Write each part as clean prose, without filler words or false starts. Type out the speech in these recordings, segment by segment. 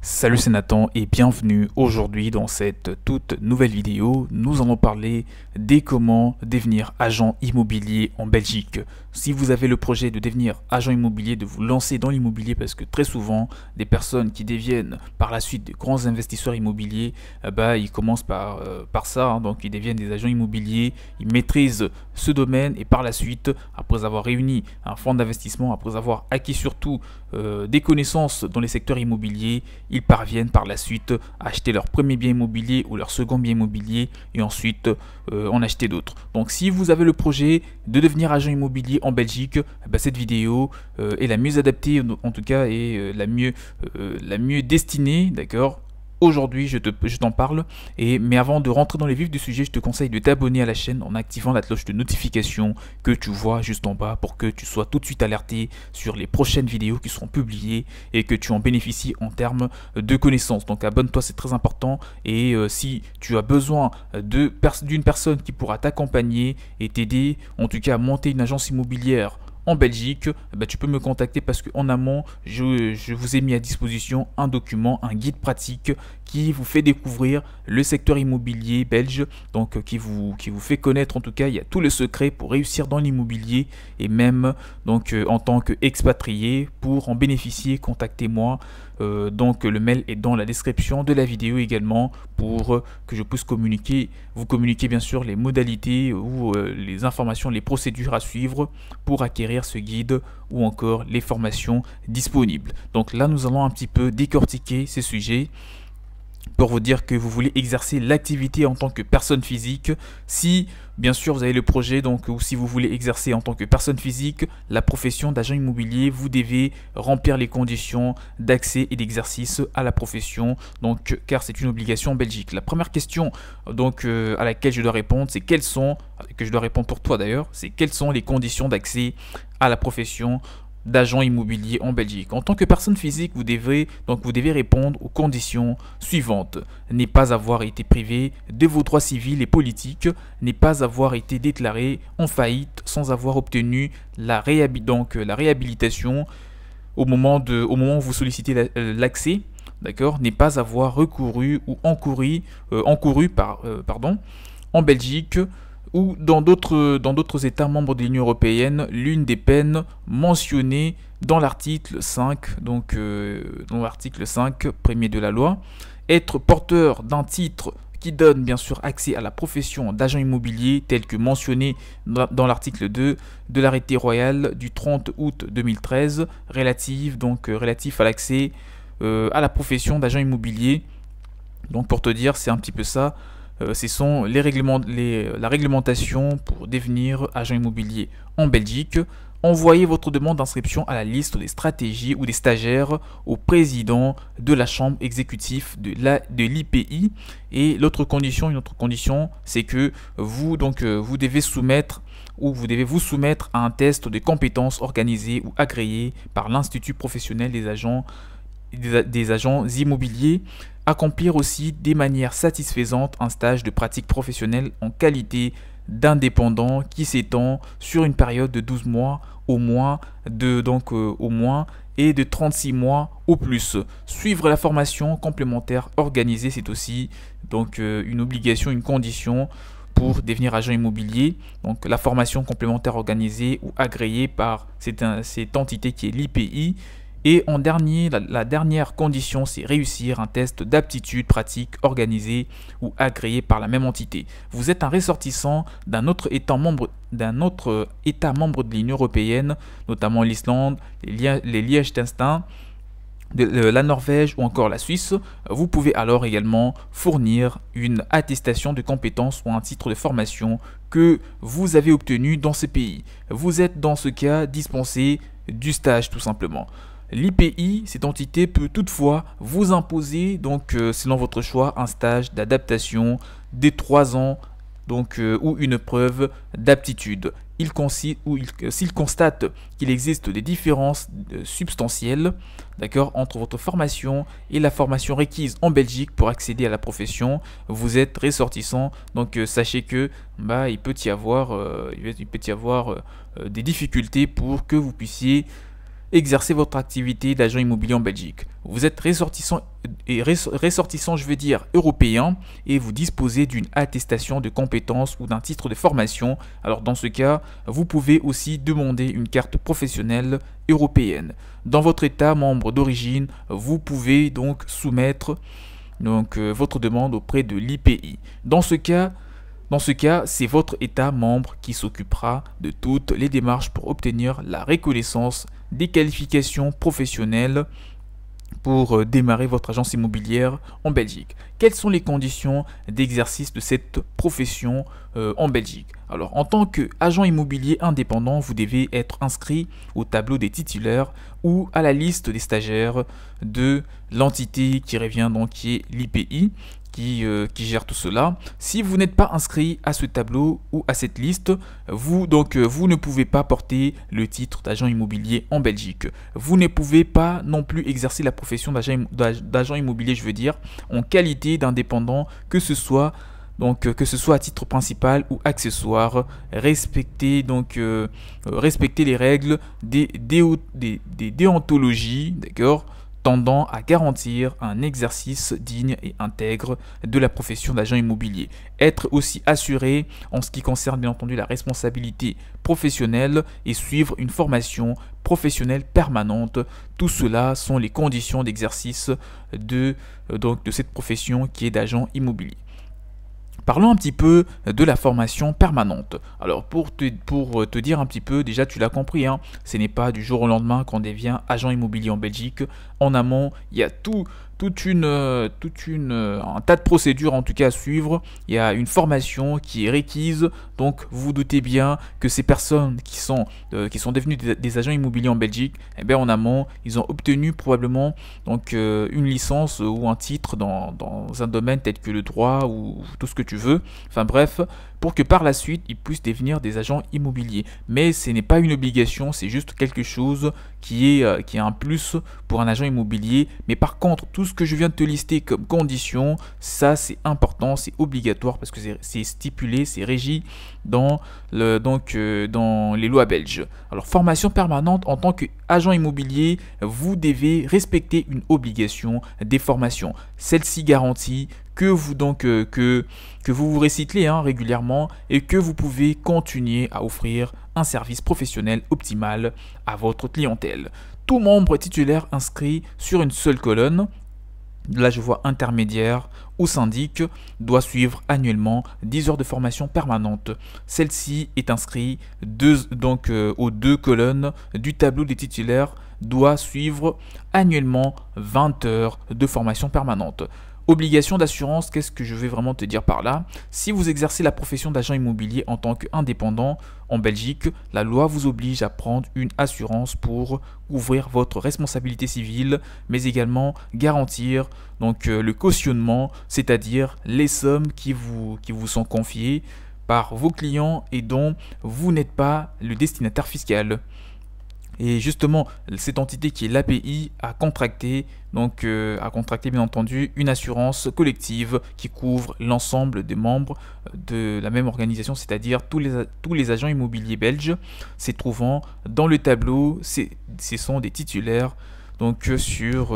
Salut, c'est Nathan et bienvenue aujourd'hui dans cette toute nouvelle vidéo. Nous allons parler des comment devenir agent immobilier en Belgique. Si vous avez le projet de devenir agent immobilier, de vous lancer dans l'immobilier, parce que très souvent des personnes qui deviennent par la suite des grands investisseurs immobiliers, ils commencent par ça, donc ils deviennent des agents immobiliers, ils maîtrisent ce domaine et par la suite, après avoir réuni un fonds d'investissement, après avoir acquis surtout des connaissances dans les secteurs immobiliers, ils parviennent par la suite à acheter leur premier bien immobilier ou leur second bien immobilier et ensuite en acheter d'autres. Donc si vous avez le projet de devenir agent immobilier en Belgique, cette vidéo est la mieux adaptée, en tout cas, et la mieux destinée, d'accord. Aujourd'hui, je t'en parle, mais avant de rentrer dans les vifs du sujet, je te conseille de t'abonner à la chaîne en activant la cloche de notification que tu vois juste en bas pour que tu sois tout de suite alerté sur les prochaines vidéos qui seront publiées et que tu en bénéficies en termes de connaissances. Donc abonne-toi, c'est très important, et si tu as besoin d'une personne qui pourra t'accompagner et t'aider, en tout cas à monter une agence immobilière en Belgique, tu peux me contacter parce qu'en amont, je vous ai mis à disposition un document, un guide pratique qui vous fait découvrir le secteur immobilier belge, donc qui vous fait connaître, en tout cas, il y a tous les secrets pour réussir dans l'immobilier et même donc en tant qu'expatrié. Pour en bénéficier, contactez-moi. Donc le mail est dans la description de la vidéo également pour que je puisse vous communiquer bien sûr les modalités ou les informations, les procédures à suivre pour acquérir ce guide ou encore les formations disponibles. Donc là, nous allons un petit peu décortiquer ces sujets pour vous dire que vous voulez exercer l'activité en tant que personne physique. Si bien sûr vous avez le projet, donc, ou si vous voulez exercer en tant que personne physique la profession d'agent immobilier, vous devez remplir les conditions d'accès et d'exercice à la profession, donc car c'est une obligation en Belgique. La première question donc à laquelle je dois répondre, c'est quelles sont pour toi d'ailleurs, c'est quelles sont les conditions d'accès à la profession d'agent immobilier en Belgique. En tant que personne physique, vous devez répondre aux conditions suivantes: ne pas avoir été privé de vos droits civils et politiques, ne pas avoir été déclaré en faillite sans avoir obtenu la réhabilitation au moment où vous sollicitez l'accès, d'accord, ne pas avoir recouru ou encouru en Belgique ou dans d'autres États membres de l'Union européenne l'une des peines mentionnées dans l'article 5, donc dans l'article 5 premier de la loi, être porteur d'un titre qui donne bien sûr accès à la profession d'agent immobilier tel que mentionné dans l'article 2 de l'arrêté royal du 30 août 2013 relatif à l'accès à la profession d'agent immobilier. Donc pour te dire, c'est un petit peu ça. Ce sont la réglementation pour devenir agent immobilier en Belgique. Envoyez votre demande d'inscription à la liste des stratégies ou des stagiaires au président de la chambre exécutive de l'IPI. Et une autre condition, c'est que vous devez vous soumettre à un test de compétences organisé ou agréé par l'Institut professionnel des agents immobiliers. Accomplir aussi de manière satisfaisante un stage de pratique professionnelle en qualité d'indépendant qui s'étend sur une période de 12 mois au moins et de 36 mois au plus. Suivre la formation complémentaire organisée, c'est aussi une obligation, une condition pour devenir agent immobilier. Donc la formation complémentaire organisée ou agréée par cette entité qui est l'IPI. Et en dernier, la dernière condition, c'est réussir un test d'aptitude pratique organisé ou agréé par la même entité. Vous êtes un ressortissant d'un autre État membre de l'Union européenne, notamment l'Islande, les Liechtenstein, la Norvège ou encore la Suisse. Vous pouvez alors également fournir une attestation de compétences ou un titre de formation que vous avez obtenu dans ces pays. Vous êtes dans ce cas dispensé du stage tout simplement. L'IPI, cette entité, peut toutefois vous imposer, selon votre choix, un stage d'adaptation de 3 ans ou une preuve d'aptitude. S'il constate qu'il existe des différences substantielles, entre votre formation et la formation requise en Belgique pour accéder à la profession, vous êtes ressortissant. Sachez que il peut y avoir des difficultés pour que vous puissiez exercer votre activité d'agent immobilier en Belgique. Vous êtes ressortissant, je veux dire européen, et vous disposez d'une attestation de compétences ou d'un titre de formation. Alors dans ce cas, vous pouvez aussi demander une carte professionnelle européenne. Dans votre État membre d'origine, vous pouvez donc soumettre votre demande auprès de l'IPI. Dans ce cas, c'est votre État membre qui s'occupera de toutes les démarches pour obtenir la reconnaissance des qualifications professionnelles pour démarrer votre agence immobilière en Belgique. Quelles sont les conditions d'exercice de cette profession en Belgique? Alors, en tant qu'agent immobilier indépendant, vous devez être inscrit au tableau des titulaires ou à la liste des stagiaires de l'entité qui revient donc qui est l'IPI. Qui gère tout cela. Si vous n'êtes pas inscrit à ce tableau ou à cette liste, vous ne pouvez pas porter le titre d'agent immobilier en Belgique. Vous ne pouvez pas non plus exercer la profession d'agent immobilier, je veux dire, en qualité d'indépendant, que ce soit à titre principal ou accessoire. Respectez les règles des déontologies, d'accord, tendant à garantir un exercice digne et intègre de la profession d'agent immobilier. Être aussi assuré en ce qui concerne bien entendu la responsabilité professionnelle et suivre une formation professionnelle permanente. Tout cela sont les conditions d'exercice de cette profession qui est d'agent immobilier. Parlons un petit peu de la formation permanente. Alors pour te dire un petit peu, déjà tu l'as compris, hein, ce n'est pas du jour au lendemain qu'on devient agent immobilier en Belgique. En amont, il y a un tas de procédures en tout cas à suivre. Il y a une formation qui est requise. Donc vous vous doutez bien que ces personnes qui sont devenues des agents immobiliers en Belgique, eh bien en amont, ils ont obtenu probablement une licence ou un titre dans un domaine tel que le droit ou tout ce que tu veux. Enfin bref, pour que par la suite, ils puissent devenir des agents immobiliers. Mais ce n'est pas une obligation, c'est juste quelque chose qui est un plus pour un agent immobilier. Mais par contre, tout ce que je viens de te lister comme condition, ça c'est important, c'est obligatoire parce que c'est stipulé, c'est régi dans les lois belges. Alors formation permanente, en tant qu'agent immobilier, vous devez respecter une obligation des formations. Celle-ci garantit que vous vous recyclez régulièrement et que vous pouvez continuer à offrir un service professionnel optimal à votre clientèle. Tout membre titulaire inscrit sur une seule colonne, là je vois intermédiaire ou syndic, doit suivre annuellement 10 heures de formation permanente. Celle-ci est inscrite aux deux colonnes du tableau des titulaires, doit suivre annuellement 20 heures de formation permanente. Obligation d'assurance, qu'est-ce que je vais vraiment te dire par là? Si vous exercez la profession d'agent immobilier en tant qu'indépendant en Belgique, la loi vous oblige à prendre une assurance pour couvrir votre responsabilité civile, mais également garantir le cautionnement, c'est-à-dire les sommes qui vous sont confiées par vos clients et dont vous n'êtes pas le destinataire fiscal. Et justement, cette entité qui est l'API a contracté bien entendu une assurance collective qui couvre l'ensemble des membres de la même organisation, c'est-à-dire tous les agents immobiliers belges se trouvant dans le tableau. Ce sont des titulaires sur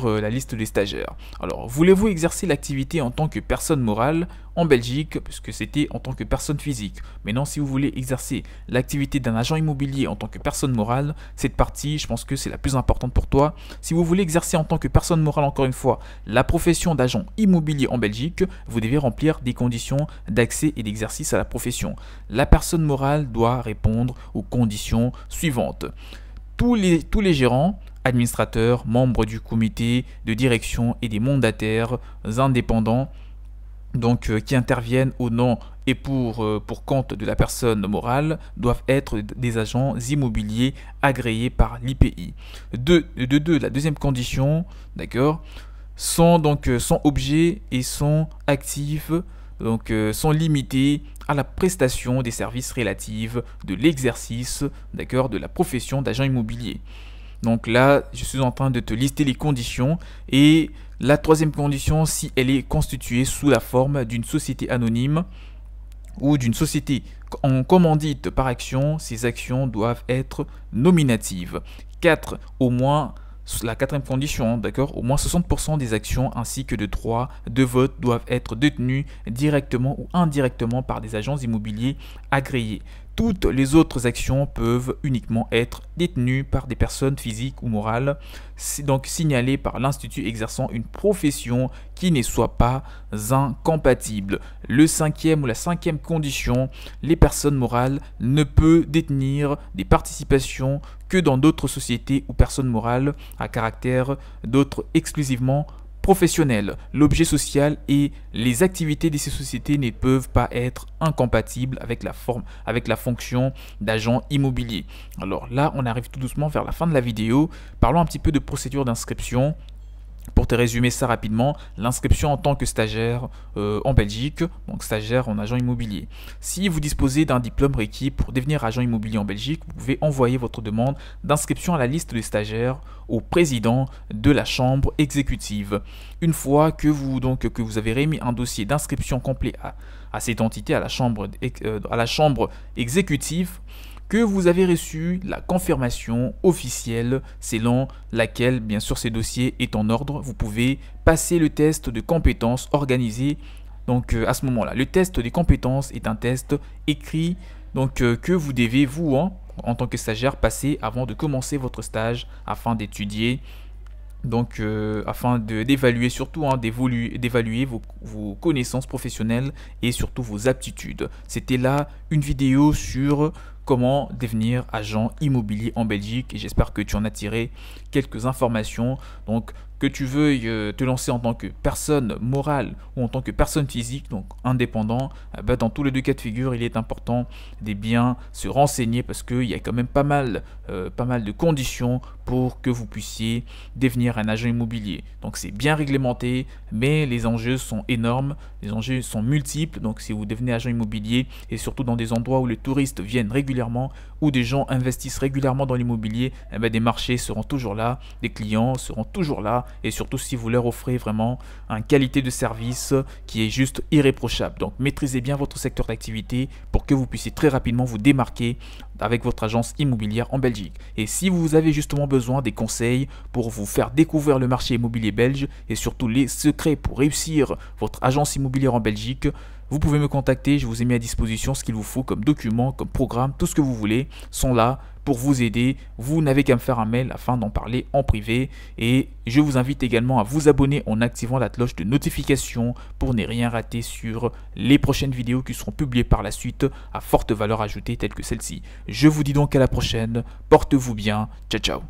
la liste des stagiaires. Alors, voulez-vous exercer l'activité en tant que personne morale en Belgique, puisque c'était en tant que personne physique? Maintenant, si vous voulez exercer l'activité d'un agent immobilier en tant que personne morale, cette partie, je pense que c'est la plus importante pour toi. Si vous voulez exercer en tant que personne morale, encore une fois, la profession d'agent immobilier en Belgique, vous devez remplir des conditions d'accès et d'exercice à la profession. La personne morale doit répondre aux conditions suivantes. Tous les gérants, administrateurs, membres du comité de direction et des mandataires indépendants qui interviennent au nom et pour compte de la personne morale doivent être des agents immobiliers agréés par l'IPI. La deuxième condition, d'accord, sont objets et sont actifs, sont limités à la prestation des services relatifs de l'exercice, d'accord, de la profession d'agent immobilier. Donc là, je suis en train de te lister les conditions. Et la troisième condition, si elle est constituée sous la forme d'une société anonyme ou d'une société en commandite par action, ces actions doivent être nominatives. 4. Au moins, la quatrième condition, d'accord, au moins 60% des actions ainsi que de droits de vote doivent être détenus directement ou indirectement par des agents immobiliers agréés. Toutes les autres actions peuvent uniquement être détenues par des personnes physiques ou morales, donc signalées par l'institut exerçant une profession qui ne soit pas incompatible. Le cinquième ou la cinquième condition, les personnes morales ne peuvent détenir des participations que dans d'autres sociétés ou personnes morales à caractère d'autres exclusivement professionnel. L'objet social et les activités de ces sociétés ne peuvent pas être incompatibles avec la fonction d'agent immobilier. Alors là, on arrive tout doucement vers la fin de la vidéo. Parlons un petit peu de procédure d'inscription. Pour te résumer ça rapidement, l'inscription en tant que stagiaire en Belgique, donc stagiaire en agent immobilier. Si vous disposez d'un diplôme requis pour devenir agent immobilier en Belgique, vous pouvez envoyer votre demande d'inscription à la liste des stagiaires au président de la chambre exécutive. Une fois que vous avez remis un dossier d'inscription complet à cette entité, à la chambre exécutive, que vous avez reçu la confirmation officielle selon laquelle, bien sûr, ce dossier est en ordre, vous pouvez passer le test de compétences organisé. Donc à ce moment-là, le test des compétences est un test écrit que vous devez, vous, en tant que stagiaire, passer avant de commencer votre stage afin d'étudier. Donc, afin d'évaluer surtout, d'évaluer vos connaissances professionnelles et surtout vos aptitudes. C'était là une vidéo sur comment devenir agent immobilier en Belgique et j'espère que tu en as tiré quelques informations. Donc, que tu veuilles te lancer en tant que personne morale ou en tant que personne physique, donc indépendant, dans tous les deux cas de figure, il est important de bien se renseigner parce qu'il y a quand même pas mal de conditions pour que vous puissiez devenir un agent immobilier. Donc c'est bien réglementé, mais les enjeux sont énormes, les enjeux sont multiples. Donc si vous devenez agent immobilier et surtout dans des endroits où les touristes viennent régulièrement, où des gens investissent régulièrement dans l'immobilier, des marchés seront toujours là, des clients seront toujours là et surtout si vous leur offrez vraiment une qualité de service qui est juste irréprochable. Donc maîtrisez bien votre secteur d'activité pour que vous puissiez très rapidement vous démarquer avec votre agence immobilière en Belgique. Et si vous avez justement besoin des conseils pour vous faire découvrir le marché immobilier belge et surtout les secrets pour réussir votre agence immobilière en Belgique, vous pouvez me contacter, je vous ai mis à disposition ce qu'il vous faut comme document, comme programme, tout ce que vous voulez sont là pour vous aider. Vous n'avez qu'à me faire un mail afin d'en parler en privé et je vous invite également à vous abonner en activant la cloche de notification pour ne rien rater sur les prochaines vidéos qui seront publiées par la suite à forte valeur ajoutée telle que celle-ci. Je vous dis donc à la prochaine, portez-vous bien, ciao ciao.